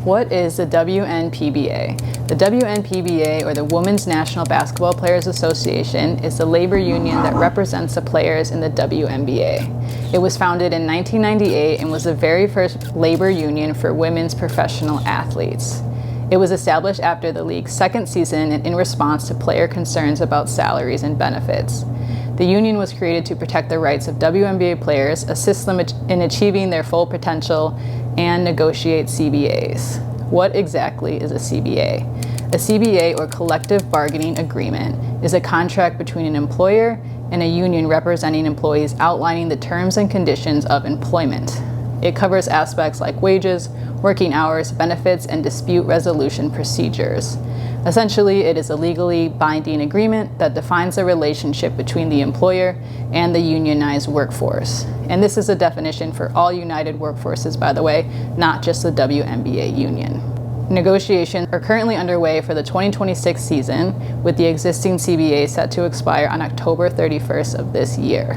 What is the WNPBA? The WNPBA, or the Women's National Basketball Players Association, is the labor union that represents the players in the WNBA. It was founded in 1998 and was the very first labor union for women's professional athletes. It was established after the league's second season and in response to player concerns about salaries and benefits. The union was created to protect the rights of WNBA players, assist them in achieving their full potential, and negotiate CBAs. What exactly is a CBA? A CBA, or collective bargaining agreement, is a contract between an employer and a union representing employees outlining the terms and conditions of employment. It covers aspects like wages, working hours, benefits, and dispute resolution procedures. Essentially, it is a legally binding agreement that defines the relationship between the employer and the unionized workforce. And this is a definition for all united workforces, by the way, not just the WNBA union. Negotiations are currently underway for the 2026 season, with the existing CBA set to expire on October 31st of this year.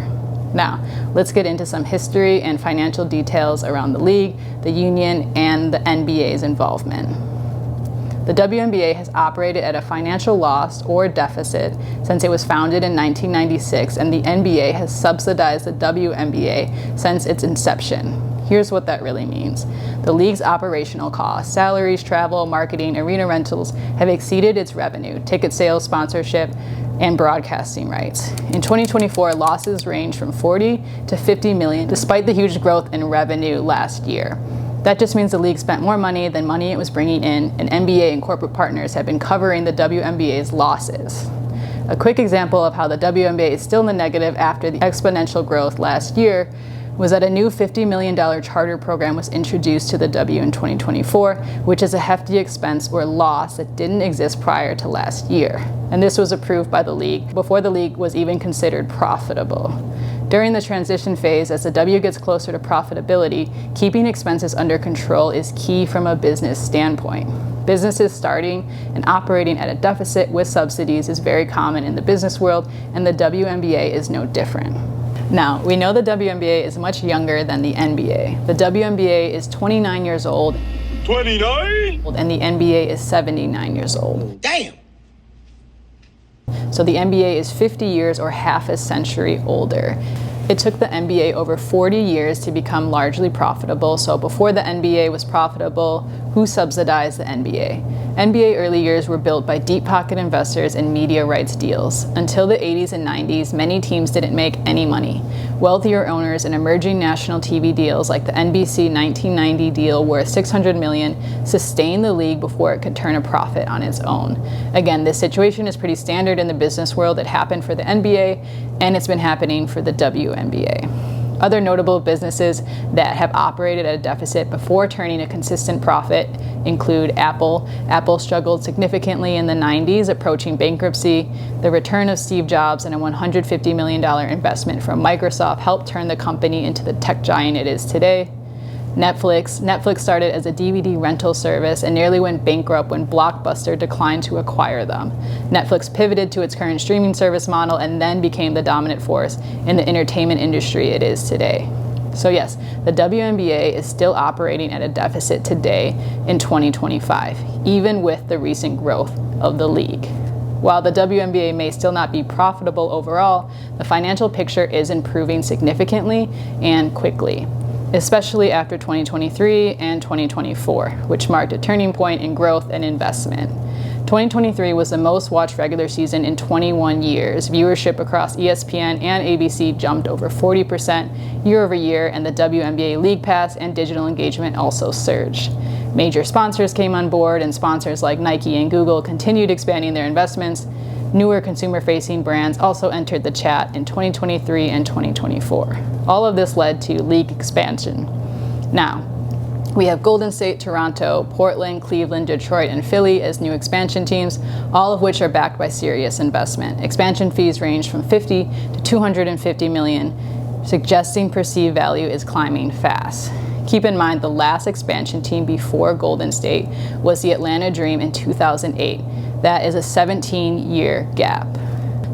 Now, let's get into some history and financial details around the league, the union, and the NBA's involvement. The WNBA has operated at a financial loss or deficit since it was founded in 1996, and the NBA has subsidized the WNBA since its inception. Here's what that really means. The league's operational costs, salaries, travel, marketing, arena rentals, have exceeded its revenue, ticket sales, sponsorship, and broadcasting rights. In 2024, losses range from 40 to 50 million, despite the huge growth in revenue last year. That just means the league spent more money than money it was bringing in, and NBA and corporate partners have been covering the WNBA's losses. A quick example of how the WNBA is still in the negative after the exponential growth last year was that a new $50 million charter program was introduced to the W in 2024, which is a hefty expense or loss that didn't exist prior to last year. And this was approved by the league before the league was even considered profitable. During the transition phase, as the W gets closer to profitability, keeping expenses under control is key from a business standpoint. Businesses starting and operating at a deficit with subsidies is very common in the business world, and the WNBA is no different. Now, we know the WNBA is much younger than the NBA. The WNBA is 29 years old. 29? And the NBA is 79 years old. Damn! So the NBA is 50 years or half a century older. It took the NBA over 40 years to become largely profitable. So before the NBA was profitable, who subsidized the NBA? NBA early years were built by deep pocket investors and media rights deals. Until the 80s and 90s, many teams didn't make any money. Wealthier owners and emerging national TV deals like the NBC 1990 deal worth $600 million sustained the league before it could turn a profit on its own. Again, this situation is pretty standard in the business world. It happened for the NBA, and it's been happening for the WNBA. Other notable businesses that have operated at a deficit before turning a consistent profit include Apple. Apple struggled significantly in the 90s, approaching bankruptcy. The return of Steve Jobs and a $150 million investment from Microsoft helped turn the company into the tech giant it is today. Netflix started as a DVD rental service and nearly went bankrupt when Blockbuster declined to acquire them. Netflix pivoted to its current streaming service model and then became the dominant force in the entertainment industry it is today. So yes, the WNBA is still operating at a deficit today in 2025, even with the recent growth of the league. While the WNBA may still not be profitable overall, the financial picture is improving significantly and quickly, especially after 2023 and 2024, which marked a turning point in growth and investment. 2023 was the most watched regular season in 21 years. Viewership across ESPN and ABC jumped over 40% year over year, and the WNBA League Pass and digital engagement also surged. Major sponsors came on board, and sponsors like Nike and Google continued expanding their investments. Newer consumer-facing brands also entered the chat in 2023 and 2024. All of this led to league expansion. Now, we have Golden State, Toronto, Portland, Cleveland, Detroit, and Philly as new expansion teams, all of which are backed by serious investment. Expansion fees range from $50 to $250 million, suggesting perceived value is climbing fast. Keep in mind, the last expansion team before Golden State was the Atlanta Dream in 2008. That is a 17-year gap.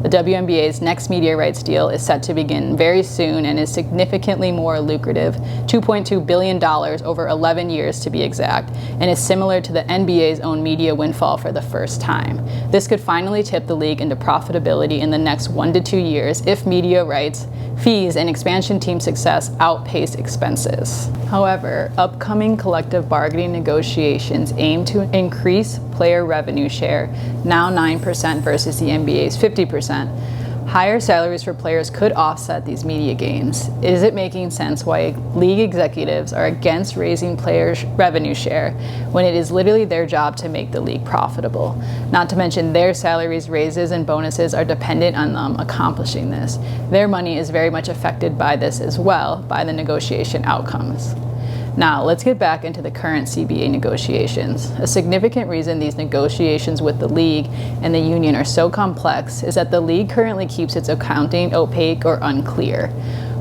The WNBA's next media rights deal is set to begin very soon and is significantly more lucrative, $2.2 billion over 11 years to be exact, and is similar to the NBA's own media windfall for the first time. This could finally tip the league into profitability in the next 1 to 2 years if media rights, fees, and expansion team success outpace expenses. However, upcoming collective bargaining negotiations aim to increase player revenue share, now 9% versus the NBA's 50%. Higher salaries for players could offset these media gains. Is it making sense why league executives are against raising players' revenue share when it is literally their job to make the league profitable? Not to mention their salaries, raises, and bonuses are dependent on them accomplishing this. Their money is very much affected by this as well, by the negotiation outcomes. Now, let's get back into the current CBA negotiations. A significant reason these negotiations with the league and the union are so complex is that the league currently keeps its accounting opaque or unclear,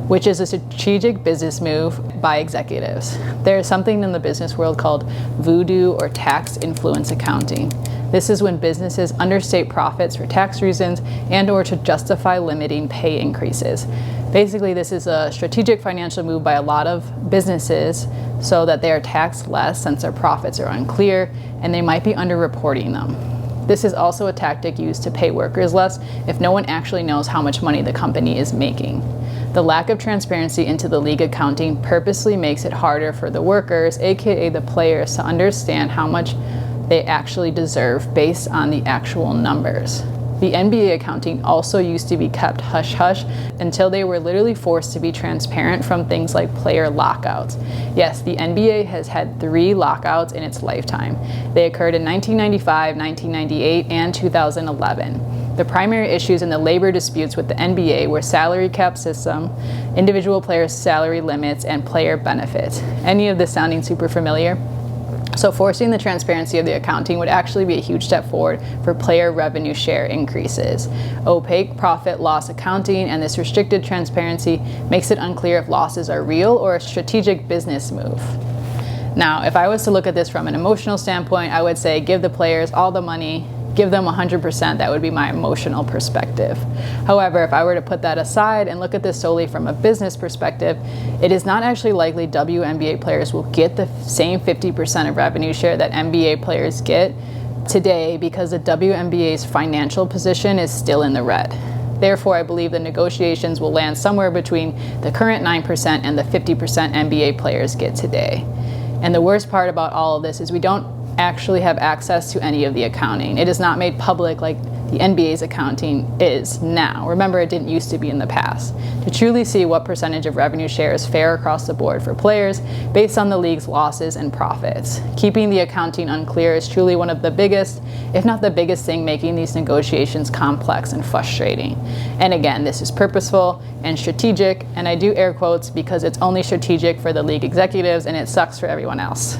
which is a strategic business move by executives. There is something in the business world called voodoo or tax influence accounting. This is when businesses understate profits for tax reasons and or to justify limiting pay increases. Basically, this is a strategic financial move by a lot of businesses so that they are taxed less since their profits are unclear and they might be underreporting them. This is also a tactic used to pay workers less if no one actually knows how much money the company is making. The lack of transparency into the league accounting purposely makes it harder for the workers, aka the players, to understand how much they actually deserve based on the actual numbers. The NBA accounting also used to be kept hush-hush until they were literally forced to be transparent from things like player lockouts. Yes, the NBA has had 3 lockouts in its lifetime. They occurred in 1995, 1998, and 2011. The primary issues in the labor disputes with the NBA were salary cap system, individual players' salary limits, and player benefits. Any of this sounding super familiar? So forcing the transparency of the accounting would actually be a huge step forward for player revenue share increases. Opaque profit loss accounting and this restricted transparency makes it unclear if losses are real or a strategic business move. Now, if I was to look at this from an emotional standpoint, I would say give the players all the money, give them 100%, that would be my emotional perspective. However, if I were to put that aside and look at this solely from a business perspective, it is not actually likely WNBA players will get the same 50% of revenue share that NBA players get today because the WNBA's financial position is still in the red. Therefore, I believe the negotiations will land somewhere between the current 9% and the 50% NBA players get today. And the worst part about all of this is we don't actually have access to any of the accounting. It is not made public like the NBA's accounting is now. Remember, it didn't used to be in the past. To truly see what percentage of revenue share is fair across the board for players based on the league's losses and profits. Keeping the accounting unclear is truly one of the biggest, if not the biggest thing making these negotiations complex and frustrating. And again, this is purposeful and strategic, and I do air quotes because it's only strategic for the league executives and it sucks for everyone else.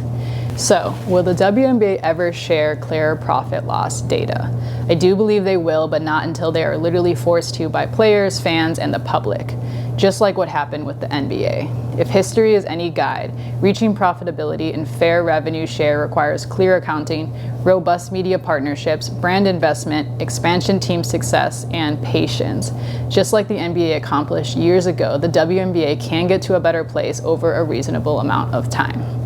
So, will the WNBA ever share clear profit loss data? I do believe they will, but not until they are literally forced to by players, fans, and the public, just like what happened with the NBA. If history is any guide, reaching profitability and fair revenue share requires clear accounting, robust media partnerships, brand investment, expansion team success, and patience. Just like the NBA accomplished years ago, the WNBA can get to a better place over a reasonable amount of time.